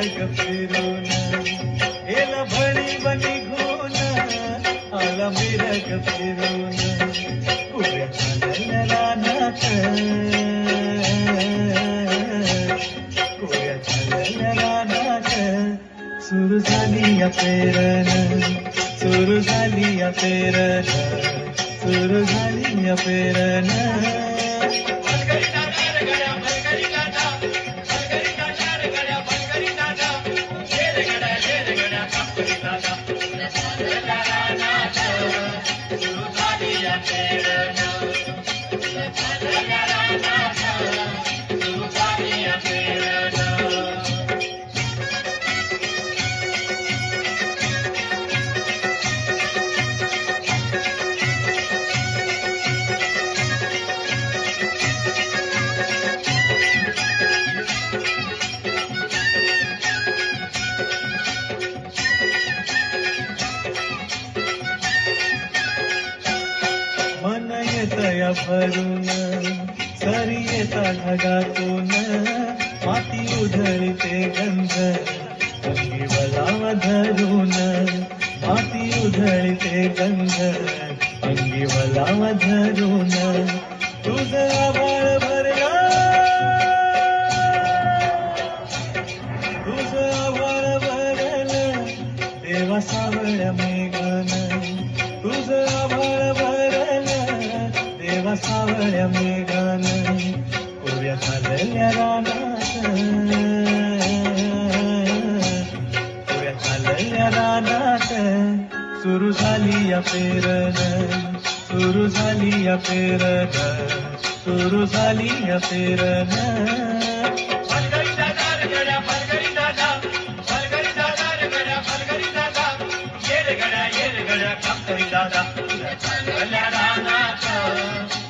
मिरग फिरून गेला भळी बनी घोन आला मिरग फिरून पुढे चालल्या रानात पुढे चालल्या रानात सुरू झाली या पेरण सुरू झाली या पेरण सुरू झाली या पेरण मन येतया भरून सरी येता ढगातून माती उधळते गंध अंगी वलावा धरून माती उधळते गंध अंगी वलावा धरून तुझं आभाळ भरला तुझं आभाळ भरलं देवा सावळ्या मेघन तुझं आभाळ भरलं देवा सावळ्या मेघन उभ्या झालेल्या रानात उभ्या झालेल्या रानात सुरू झाली या पेरण सुरू झाली या पेरण सुरू झाली या पेरण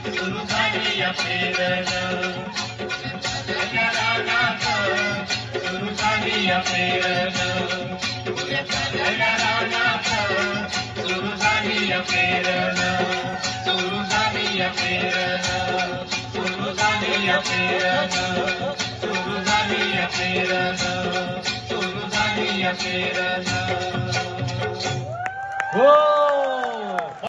सुरू झाली या पेरण सुरू झाली या पेरण सुरू झाली या पेरण सुरू झाली या पेरण सुरू झाली या पेरण सुरू झाली या पेरण सुरू झाली या पेरण हो